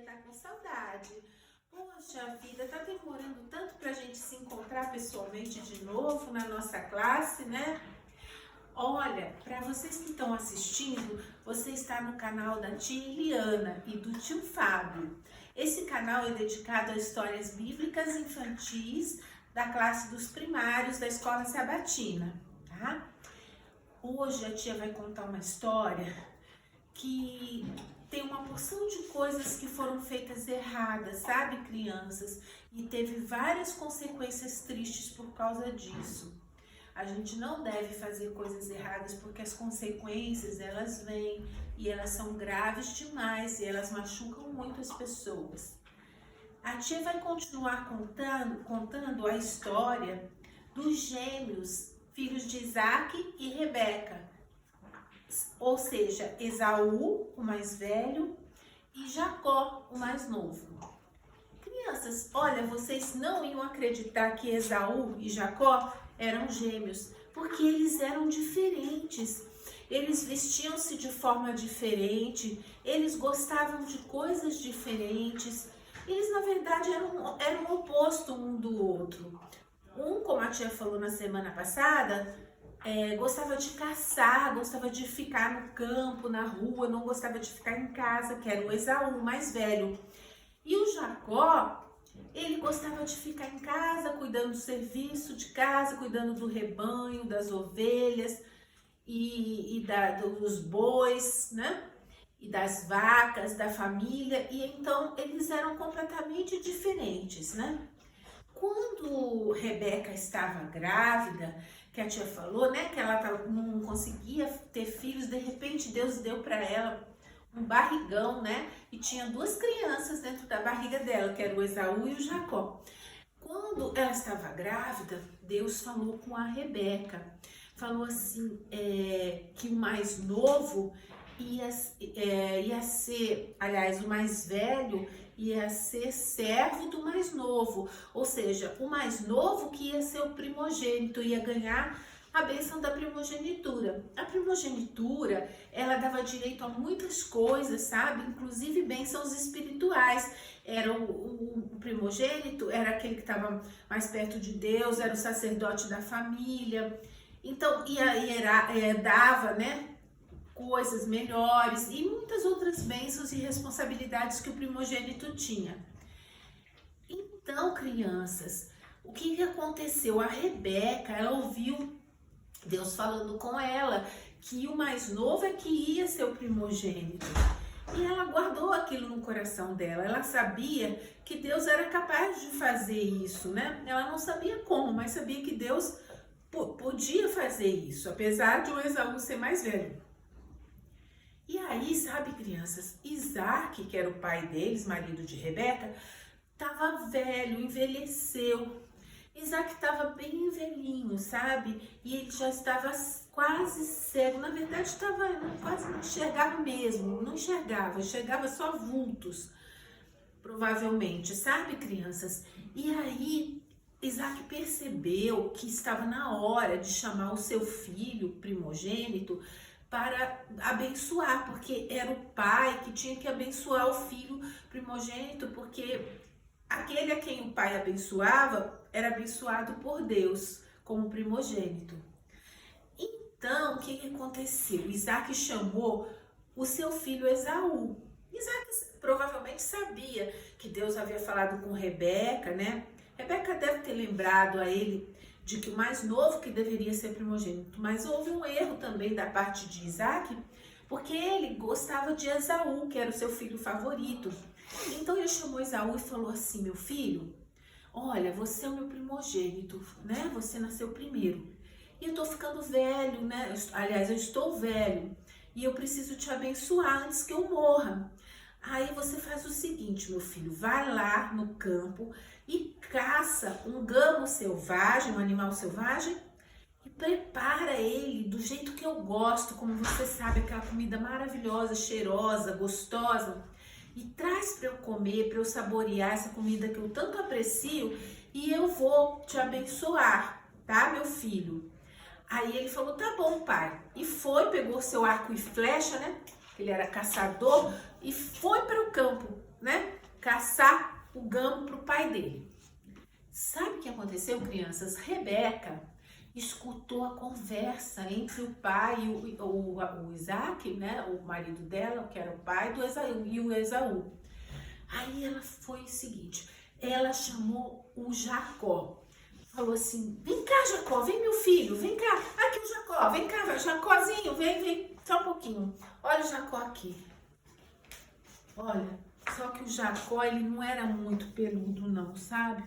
tá com saudade. Poxa vida, tá demorando tanto pra gente se encontrar pessoalmente de novo na nossa classe, né? Olha, para vocês que estão assistindo, você está no canal da tia Eliana e do tio Fábio. Esse canal é dedicado a histórias bíblicas infantis da classe dos primários da Escola Sabatina, tá? Hoje a tia vai contar uma história que tem uma porção de coisas que foram feitas erradas, sabe, crianças? E teve várias consequências tristes por causa disso. A gente não deve fazer coisas erradas porque as consequências, elas vêm e elas são graves demais e elas machucam muito as pessoas. A tia vai continuar contando a história dos gêmeos, filhos de Isaac e Rebeca. Ou seja, Esaú, o mais velho, e Jacó, o mais novo. Crianças, olha, vocês não iam acreditar que Esaú e Jacó eram gêmeos, porque eles eram diferentes. Eles vestiam-se de forma diferente, eles gostavam de coisas diferentes. Eles, na verdade, eram o oposto um do outro. Um, como a tia falou na semana passada, gostava de caçar, gostava de ficar no campo, na rua, não gostava de ficar em casa, que era o Esaú, mais velho. E o Jacó, ele gostava de ficar em casa, cuidando do serviço de casa, cuidando do rebanho, das ovelhas dos bois, né? E das vacas, da família. E então eles eram completamente diferentes, né? Quando Rebeca estava grávida, que a tia falou, né, que ela não conseguia ter filhos, de repente Deus deu para ela um barrigão, né, e tinha duas crianças dentro da barriga dela, que era o Esaú e o Jacó. Quando ela estava grávida, Deus falou com a Rebeca, falou assim, que o mais novo ia ser, aliás, o mais velho ia ser servo do mais novo, ou seja, o mais novo que ia ser o primogênito, ia ganhar a bênção da primogenitura. A primogenitura, ela dava direito a muitas coisas, sabe? Inclusive bênçãos espirituais. Era o primogênito, era aquele que estava mais perto de Deus, era o sacerdote da família. Então, dava, né, coisas melhores e muitas outras bênçãos e responsabilidades que o primogênito tinha. Então, crianças, o que aconteceu? A Rebeca, ela ouviu Deus falando com ela que o mais novo é que ia ser o primogênito. E ela guardou aquilo no coração dela. Ela sabia que Deus era capaz de fazer isso, né? Ela não sabia como, mas sabia que Deus podia fazer isso, apesar de o Esaú ser mais velho. E aí, sabe, crianças, Isaac, que era o pai deles, marido de Rebeca, estava velho, envelheceu. Isaac estava bem velhinho, sabe? E ele já estava quase cego. Na verdade, quase não enxergava mesmo. Não enxergava só vultos, provavelmente, sabe, crianças? E aí, Isaac percebeu que estava na hora de chamar o seu filho primogênito para abençoar, porque era o pai que tinha que abençoar o filho primogênito, porque aquele a quem o pai abençoava era abençoado por Deus como primogênito. Então, o que aconteceu? Isaac chamou o seu filho Esaú. Isaac provavelmente sabia que Deus havia falado com Rebeca, né? Rebeca deve ter lembrado a ele de que o mais novo que deveria ser primogênito, mas houve um erro também da parte de Isaac, porque ele gostava de Esaú, que era o seu filho favorito. Então ele chamou Esaú e falou assim: meu filho, olha, você é o meu primogênito, né? Você nasceu primeiro. E eu tô ficando velho, né? Aliás, eu estou velho e eu preciso te abençoar antes que eu morra. Aí você faz o seguinte, meu filho, vai lá no campo e caça um gamo selvagem, um animal selvagem, e prepara ele do jeito que eu gosto, como você sabe, aquela comida maravilhosa, cheirosa, gostosa, e traz para eu comer, para eu saborear essa comida que eu tanto aprecio, e eu vou te abençoar, tá, meu filho? Aí ele falou, tá bom, pai. E foi, pegou seu arco e flecha, né? Ele era caçador, e foi para o campo né, caçar o gamo para o pai dele. Sabe o que aconteceu, crianças? Rebeca escutou a conversa entre o pai e o Isaac, né, o marido dela, que era o pai do Esaú, e o Esaú. Aí ela foi o seguinte, ela chamou o Jacó, falou assim, vem cá, Jacó, vem meu filho, vem cá, aqui o Jacó, vem cá, Jacózinho, vem, só um pouquinho, olha o Jacó aqui. Olha, só que o Jacó, ele não era muito peludo não, sabe?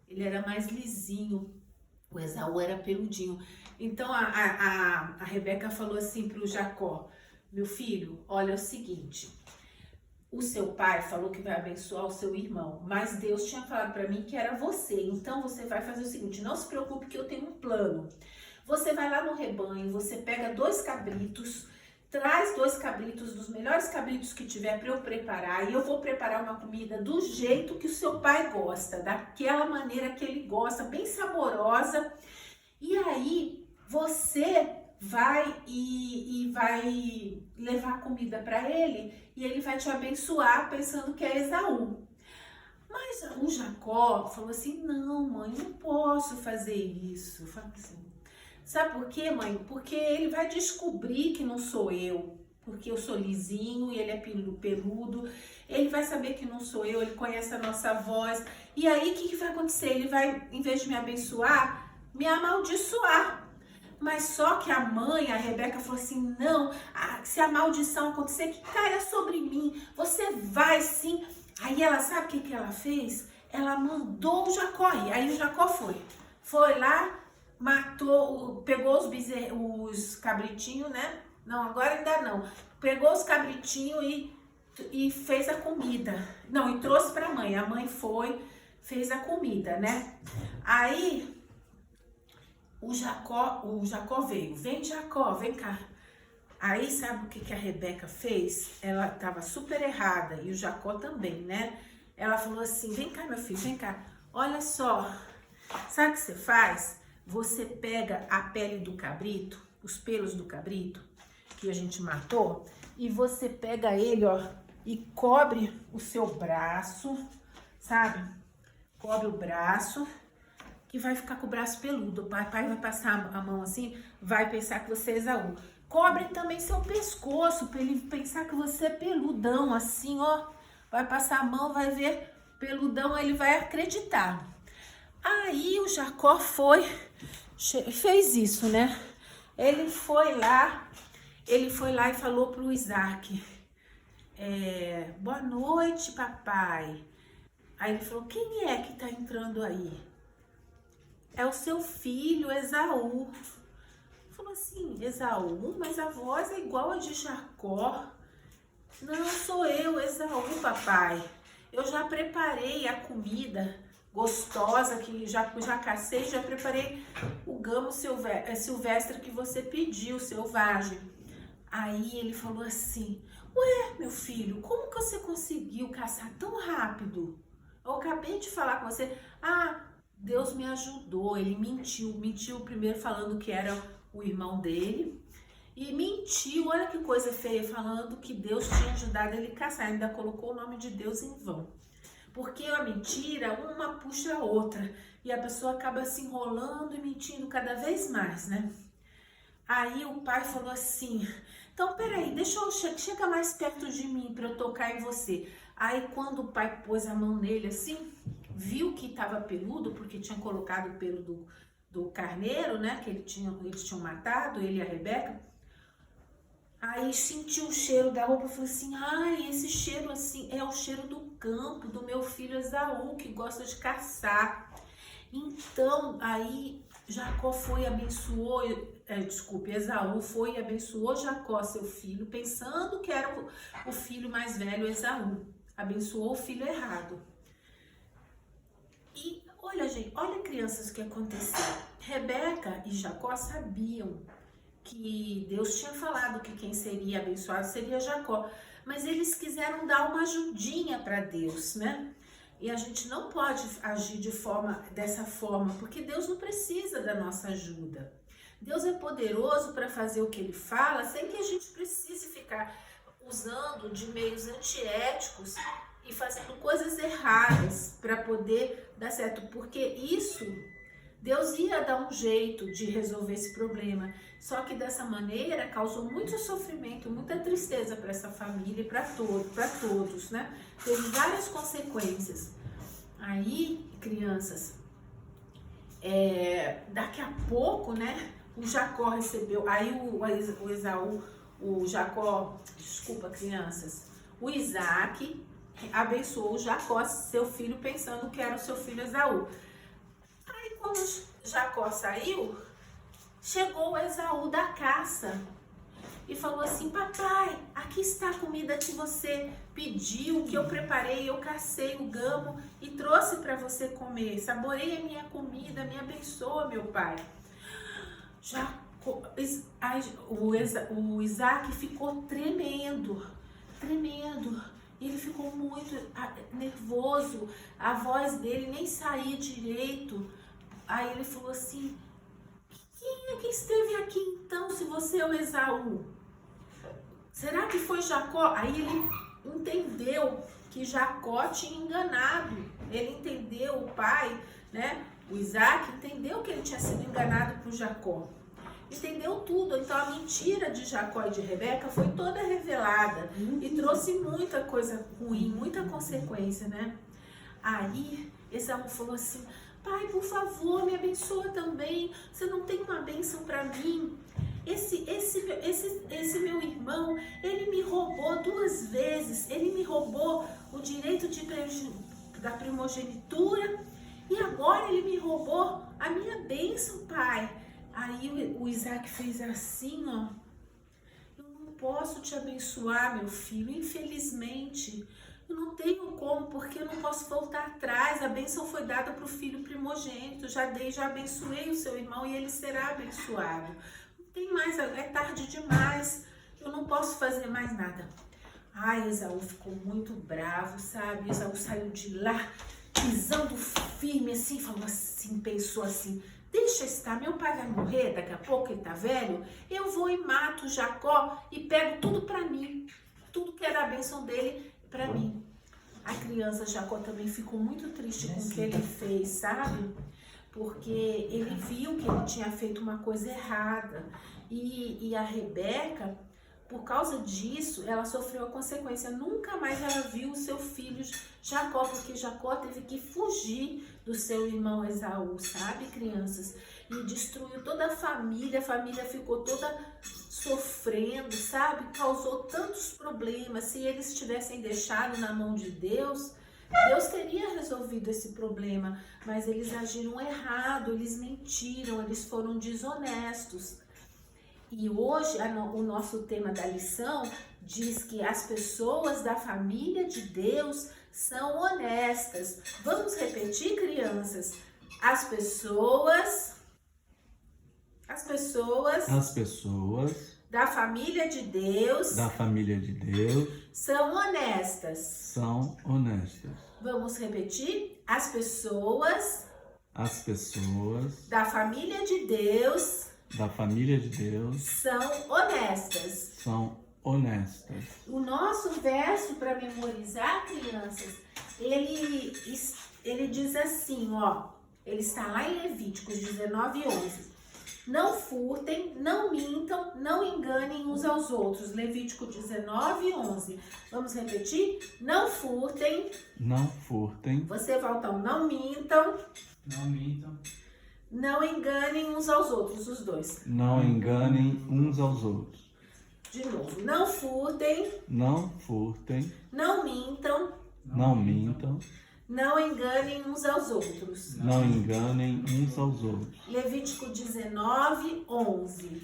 Ele era mais lisinho, o Esaú era peludinho. Então a Rebeca falou assim pro Jacó, meu filho, olha é o seguinte, o seu pai falou que vai abençoar o seu irmão, mas Deus tinha falado para mim que era você, então você vai fazer o seguinte, não se preocupe que eu tenho um plano. Você vai lá no rebanho, você pega 2 cabritos, traz 2 cabritos, dos melhores cabritos que tiver para eu preparar, e eu vou preparar uma comida do jeito que o seu pai gosta, daquela maneira que ele gosta, bem saborosa, e aí você vai e vai levar comida para ele e ele vai te abençoar pensando que é Esaú. Mas o Jacó falou assim, não mãe, não posso fazer isso. Assim, sabe por quê, mãe? Porque ele vai descobrir que não sou eu, porque eu sou lisinho e ele é peludo, ele vai saber que não sou eu, ele conhece a nossa voz, e aí o que vai acontecer? Ele vai, em vez de me abençoar, me amaldiçoar. Mas só que a mãe, a Rebeca, falou assim, não, se a maldição acontecer, que caia sobre mim, você vai sim. Aí ela, sabe o que ela fez? Ela mandou o Jacó ir. Aí o Jacó foi lá, matou, pegou os cabritinhos, né? Não, agora ainda não. Pegou os cabritinhos e fez a comida. Não, e trouxe para a mãe. A mãe foi, fez a comida, né? Aí o Jacó veio. Vem, Jacó, vem cá. Aí sabe o que a Rebeca fez? Ela estava super errada e o Jacó também, né? Ela falou assim, vem cá meu filho, vem cá. Olha só, sabe o que você faz? Você pega a pele do cabrito, os pelos do cabrito que a gente matou, e você pega ele, ó, e cobre o seu braço, sabe? Cobre o braço, que vai ficar com o braço peludo. O papai vai passar a mão assim, vai pensar que você é Esaú. Cobre também seu pescoço, para ele pensar que você é peludão, assim, ó. Vai passar a mão, vai ver peludão, ele vai acreditar. Aí o Jacó fez isso, né? Ele foi lá e falou pro Isaac, boa noite, papai. Aí ele falou, quem é que tá entrando aí? É o seu filho, Esaú. Falou assim, Esaú, mas a voz é igual a de Jacó. Não, sou eu, Esaú, papai. Eu já preparei a comida gostosa, que já cacei, já preparei o gamo silvestre que você pediu, selvagem. Aí ele falou assim, ué, meu filho, como que você conseguiu caçar tão rápido? Eu acabei de falar com você. Deus me ajudou, ele mentiu primeiro falando que era o irmão dele e mentiu, olha que coisa feia, falando que Deus tinha ajudado ele a caçar, ainda colocou o nome de Deus em vão. Porque a mentira, uma puxa a outra e a pessoa acaba se enrolando e mentindo cada vez mais, né? Aí o pai falou assim, então peraí, deixa eu chega mais perto de mim para eu tocar em você. Aí quando o pai pôs a mão nele assim, viu que estava peludo, porque tinha colocado o pelo do carneiro, né, que eles tinham matado, ele e a Rebeca. Aí sentiu o cheiro da roupa e falou assim, ai, esse cheiro assim é o cheiro do campo, do meu filho Esaú, que gosta de caçar. Então, aí Jacó foi e abençoou, Esaú foi e abençoou Jacó, seu filho, pensando que era o filho mais velho, Esaú. Abençoou o filho errado. E olha, gente, olha crianças o que aconteceu. Rebeca e Jacó sabiam que Deus tinha falado que quem seria abençoado seria Jacó, mas eles quiseram dar uma ajudinha para Deus, né? E a gente não pode agir dessa forma, porque Deus não precisa da nossa ajuda. Deus é poderoso para fazer o que Ele fala, sem que a gente precise ficar usando de meios antiéticos e fazendo coisas erradas para poder dar certo, porque isso Deus ia dar um jeito de resolver esse problema, só que dessa maneira causou muito sofrimento, muita tristeza para essa família e para todos, né? Teve várias consequências. Aí, crianças, daqui a pouco, né? O Jacó recebeu, aí o Esaú, o Jacó, desculpa, crianças, o Isaac abençoou o Jacó, seu filho, pensando que era o seu filho Esaú. Quando Jacó saiu, chegou o Esaú da caça e falou assim: papai, aqui está a comida que você pediu, que eu preparei, eu cacei o gamo e trouxe para você comer. Saboreie a minha comida, me abençoa, meu pai. O Isaac ficou tremendo. Ele ficou muito nervoso, a voz dele nem saía direito. Aí ele falou assim: quem é que esteve aqui então, se você é o Esaú? Será que foi Jacó? Aí ele entendeu que Jacó tinha enganado. Ele entendeu, o pai, né? O Isaac entendeu que ele tinha sido enganado por Jacó. Entendeu tudo. Então a mentira de Jacó e de Rebeca foi toda revelada e trouxe muita coisa ruim, muita consequência, né? Aí Esaú falou assim: pai, por favor, me abençoa também. Você não tem uma bênção para mim? Esse meu irmão, ele me roubou 2 vezes. Ele me roubou o direito da primogenitura e agora ele me roubou a minha bênção, pai. Aí o Isaac fez assim, ó: eu não posso te abençoar, meu filho, infelizmente. Eu não tenho como, porque eu não posso voltar atrás. A bênção foi dada para o filho primogênito. Já abençoei o seu irmão e ele será abençoado. Não tem mais, é tarde demais. Eu não posso fazer mais nada. Ai, Esaú ficou muito bravo, sabe? Esaú saiu de lá, pisando firme assim, falou assim, pensou assim: deixa estar, meu pai vai morrer, daqui a pouco ele tá velho, eu vou e mato Jacó e pego tudo para mim. Tudo que era a bênção dele para mim. A criança Jacó também ficou muito triste com o que ele fez, sabe? Porque ele viu que ele tinha feito uma coisa errada. E a Rebeca, por causa disso, ela sofreu a consequência. Nunca mais ela viu o seu filho Jacó, porque Jacó teve que fugir do seu irmão Esaú, sabe, crianças? E destruiu toda a família ficou toda sofrendo, sabe? Causou tantos problemas. Se eles tivessem deixado na mão de Deus, Deus teria resolvido esse problema, mas eles agiram errado, eles mentiram, eles foram desonestos. E hoje o nosso tema da lição diz que as pessoas da família de Deus são honestas. Vamos repetir, crianças? As pessoas da família de Deus são honestas. Vamos repetir? As pessoas da família de Deus são honestas. O nosso verso para memorizar, crianças, ele diz assim, ó, ele está lá em Levíticos 19:11. Não furtem, não mintam, não enganem uns aos outros. Levítico 19:11. Vamos repetir? Não furtem. Você volta, não mintam. Não enganem uns aos outros, os dois. Não enganem uns aos outros. De novo. Não furtem. Não mintam. Não enganem uns aos outros. Levítico 19:11.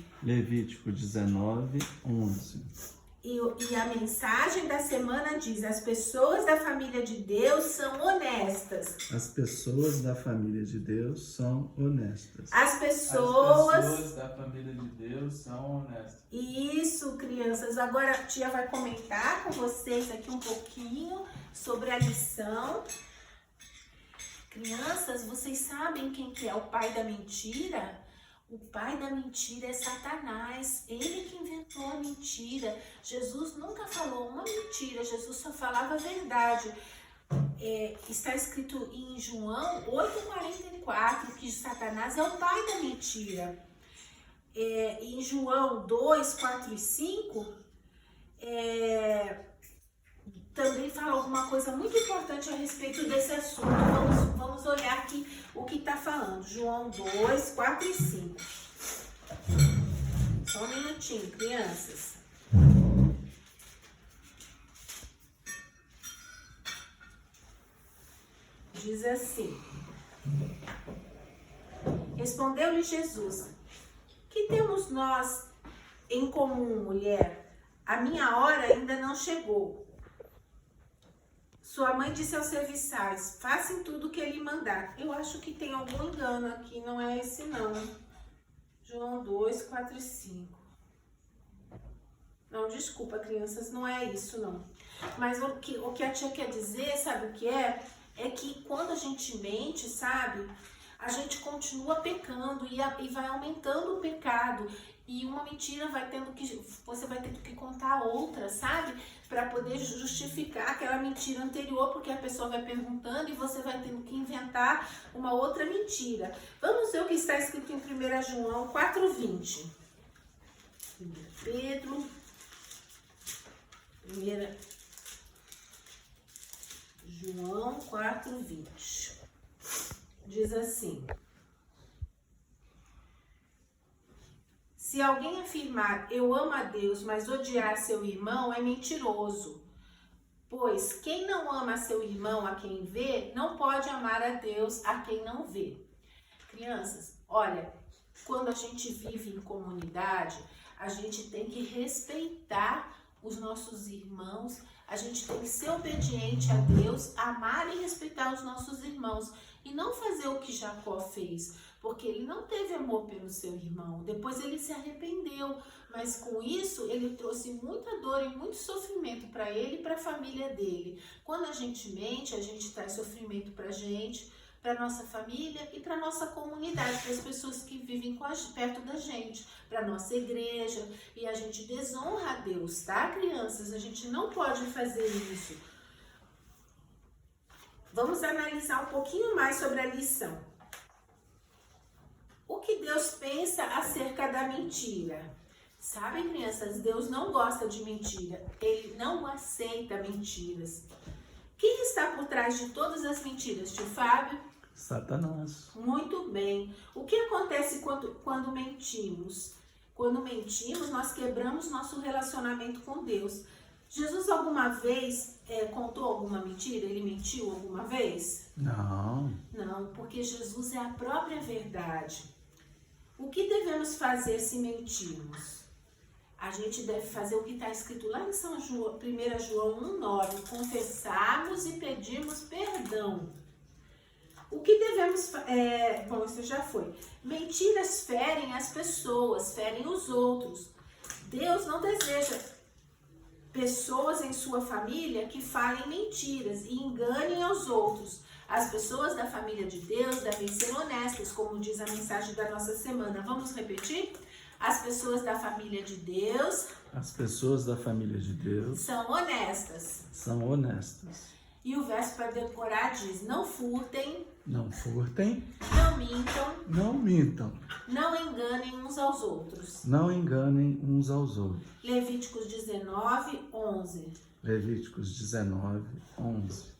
E a mensagem da semana diz: as pessoas da família de Deus são honestas. As pessoas da família de Deus são honestas. As pessoas da família de Deus são honestas. Isso, crianças. Agora a tia vai comentar com vocês aqui um pouquinho sobre a lição. Crianças, vocês sabem quem que é o pai da mentira? O pai da mentira é Satanás, ele que inventou a mentira. Jesus nunca falou uma mentira, Jesus só falava a verdade. Está escrito em João 8,44 que Satanás é o pai da mentira. Em João 2, 4 e 5, também fala alguma coisa muito importante a respeito desse assunto. Vamos olhar aqui o que está falando. João 2, 4 e 5. Só um minutinho, crianças. Diz assim: respondeu-lhe Jesus: que temos nós em comum, mulher? A minha hora ainda não chegou. Sua mãe disse aos serviçais: façam tudo o que ele mandar. Eu acho que tem algum engano aqui, não é esse não. João 2, 4 e 5. Não, desculpa, crianças, não é isso não. Mas o que a tia quer dizer, sabe o que é? É que quando a gente mente, sabe, a gente continua pecando e vai aumentando o pecado. E uma mentira você vai tendo que contar outra, sabe? Para poder justificar aquela mentira anterior, porque a pessoa vai perguntando e você vai tendo que inventar uma outra mentira. Vamos ver o que está escrito em 1 João 4,20. 1 Pedro, 1 João 4,20. Diz assim: se alguém afirmar eu amo a Deus, mas odiar seu irmão, é mentiroso. Pois quem não ama seu irmão a quem vê, não pode amar a Deus a quem não vê. Crianças, olha, quando a gente vive em comunidade, a gente tem que respeitar os nossos irmãos, a gente tem que ser obediente a Deus, amar e respeitar os nossos irmãos e não fazer o que Jacó fez, porque ele não teve amor pelo seu irmão. Depois ele se arrependeu, mas com isso ele trouxe muita dor e muito sofrimento para ele e para a família dele. Quando a gente mente, a gente traz sofrimento para a gente, para nossa família e para nossa comunidade, para as pessoas que vivem perto da gente, para nossa igreja, e a gente desonra a Deus, tá, crianças? A gente não pode fazer isso. Vamos analisar um pouquinho mais sobre a lição. O que Deus pensa acerca da mentira? Sabem, crianças, Deus não gosta de mentira, Ele não aceita mentiras. Quem está por trás de todas as mentiras, tio Fábio? Satanás. Muito bem. O que acontece quando mentimos? Quando mentimos, nós quebramos nosso relacionamento com Deus. Jesus alguma vez contou alguma mentira? Ele mentiu alguma vez? Não. Não, porque Jesus é a própria verdade. O que devemos fazer se mentirmos? A gente deve fazer o que está escrito lá em 1 João 1,9, confessarmos e pedirmos perdão. O que devemos bom, isso já foi. Mentiras ferem as pessoas, ferem os outros. Deus não deseja pessoas em sua família que falem mentiras e enganem aos outros. As pessoas da família de Deus devem ser honestas, como diz a mensagem da nossa semana. Vamos repetir? As pessoas da família de Deus... As pessoas da família de Deus são honestas. São honestas. E o verso para decorar diz: não furtem. Não furtem. Não mintam. Não mintam. Não enganem uns aos outros. Não enganem uns aos outros. Levíticos 19, 11. Levíticos 19, 11.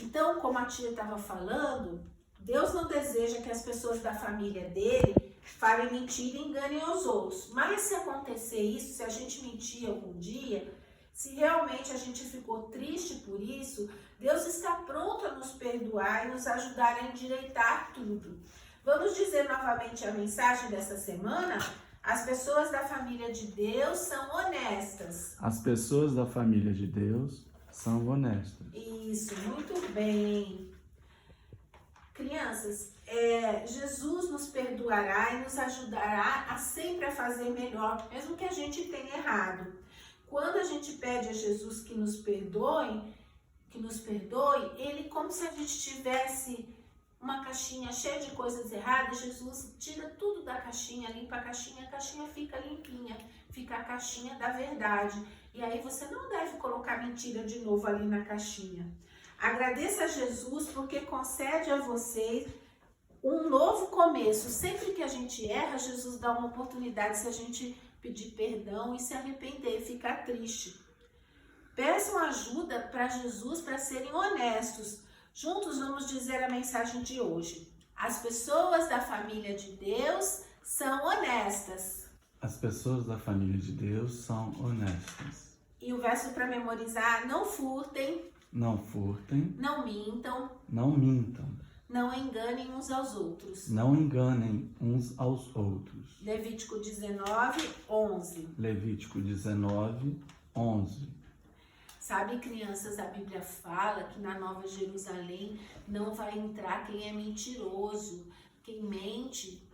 Então, como a tia estava falando, Deus não deseja que as pessoas da família dele falem mentira e enganem aos outros. Mas se acontecer isso, se a gente mentir algum dia, se realmente a gente ficou triste por isso, Deus está pronto a nos perdoar e nos ajudar a endireitar tudo. Vamos dizer novamente a mensagem dessa semana? As pessoas da família de Deus são honestas. As pessoas da família de Deus são honestas. Isso, muito bem. Crianças, Jesus nos perdoará e nos ajudará a sempre a fazer melhor, mesmo que a gente tenha errado. Quando a gente pede a Jesus que nos perdoe, ele como se a gente estivesse uma caixinha cheia de coisas erradas, Jesus tira tudo da caixinha, limpa a caixinha fica limpinha, fica a caixinha da verdade. E aí você não deve colocar mentira de novo ali na caixinha. Agradeça a Jesus porque concede a você um novo começo. Sempre que a gente erra, Jesus dá uma oportunidade se a gente pedir perdão e se arrepender, ficar triste. Peçam ajuda para Jesus para serem honestos. Juntos vamos dizer a mensagem de hoje. As pessoas da família de Deus são honestas. As pessoas da família de Deus são honestas. E o verso para memorizar: não furtem, Não furtem, não mintam, não mintam, não enganem uns aos outros. não enganem uns aos outros. Levítico 19, 11. Levítico 19, 11. Sabe, crianças, a Bíblia fala que na Nova Jerusalém não vai entrar quem é mentiroso. Quem mente,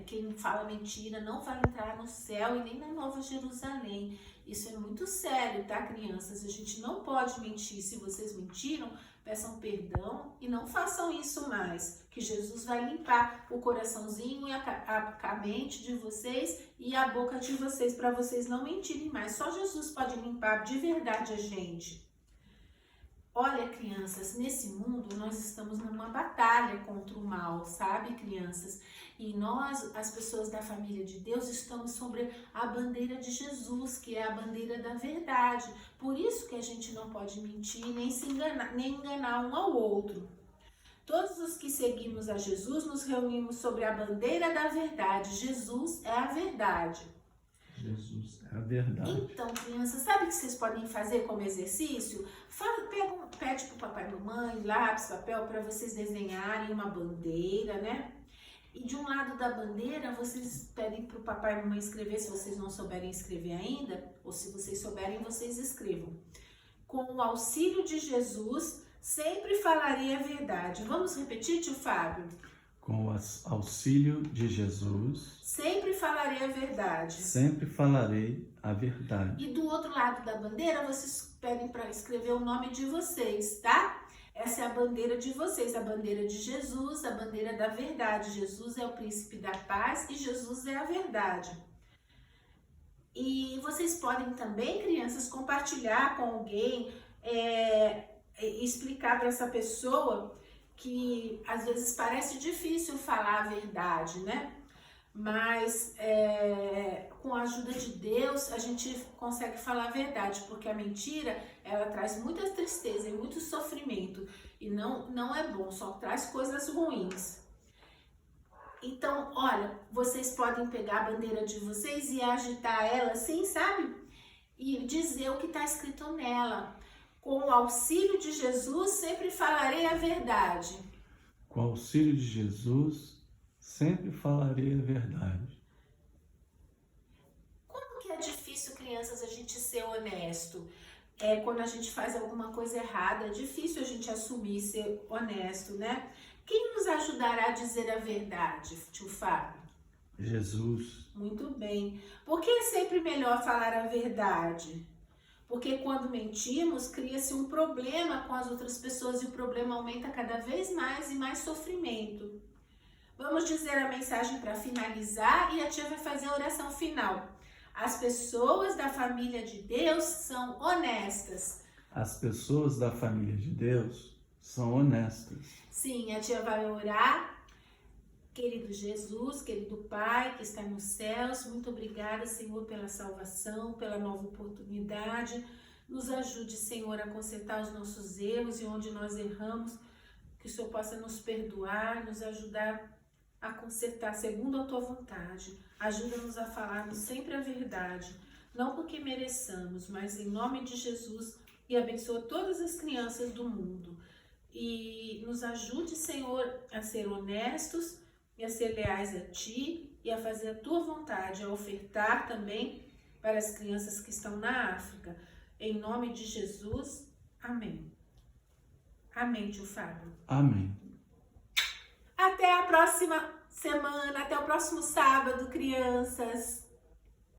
quem fala mentira, não vai entrar no céu e nem na Nova Jerusalém. Isso é muito sério, tá, crianças? A gente não pode mentir. Se vocês mentiram, peçam perdão e não façam isso mais. Que Jesus vai limpar o coraçãozinho e a mente de vocês e a boca de vocês para vocês não mentirem mais. Só Jesus pode limpar de verdade a gente. Olha, crianças, nesse mundo nós estamos numa batalha contra o mal, sabe, crianças? E nós, as pessoas da família de Deus, estamos sobre a bandeira de Jesus, que é a bandeira da verdade. Por isso que a gente não pode mentir, nem se enganar, nem enganar um ao outro. Todos os que seguimos a Jesus nos reunimos sobre a bandeira da verdade. Jesus é a verdade. Jesus é a verdade. Então, crianças, sabe o que vocês podem fazer como exercício? Pede para o papai e mamãe, lápis, papel, para vocês desenharem uma bandeira, né? E de um lado da bandeira, vocês pedem para o papai e mamãe escrever, se vocês não souberem escrever ainda, ou se vocês souberem, vocês escrevam. Com o auxílio de Jesus, sempre falarei a verdade. Vamos repetir, tio Fábio? Com o auxílio de Jesus, sempre falarei a verdade. Sempre falarei a verdade. E do outro lado da bandeira, vocês pedem para escrever o nome de vocês, tá? Essa é a bandeira de vocês, a bandeira de Jesus, a bandeira da verdade. Jesus é o príncipe da paz e Jesus é a verdade. E vocês podem também, crianças, compartilhar com alguém, explicar para essa pessoa que às vezes parece difícil falar a verdade, né? Mas com a ajuda de Deus a gente consegue falar a verdade, porque a mentira ela traz muita tristeza e muito sofrimento e não é bom, só traz coisas ruins. Então, olha, vocês podem pegar a bandeira de vocês e agitar ela assim, sabe? E dizer o que está escrito nela. Com o auxílio de Jesus, sempre falarei a verdade. Com o auxílio de Jesus, sempre falarei a verdade. Como que é difícil, crianças, a gente ser honesto? Quando a gente faz alguma coisa errada, é difícil a gente assumir, ser honesto, né? Quem nos ajudará a dizer a verdade, tio Fábio? Jesus. Muito bem. Por que é sempre melhor falar a verdade? Porque quando mentimos, cria-se um problema com as outras pessoas e o problema aumenta cada vez mais e mais sofrimento. Vamos dizer a mensagem para finalizar e a tia vai fazer a oração final. As pessoas da família de Deus são honestas. As pessoas da família de Deus são honestas. Sim, a tia vai orar. Querido Jesus, querido Pai que está nos céus, muito obrigada, Senhor, pela salvação, pela nova oportunidade. Nos ajude, Senhor, a consertar os nossos erros e onde nós erramos, que o Senhor possa nos perdoar, nos ajudar a consertar segundo a Tua vontade. Ajuda-nos a falarmos sempre a verdade, não porque mereçamos, mas em nome de Jesus, e abençoa todas as crianças do mundo. E nos ajude, Senhor, a ser honestos, e a ser leais a Ti e a fazer a Tua vontade, a ofertar também para as crianças que estão na África. Em nome de Jesus, amém. Amém, tio Fábio. Amém. Até a próxima semana, até o próximo sábado, crianças.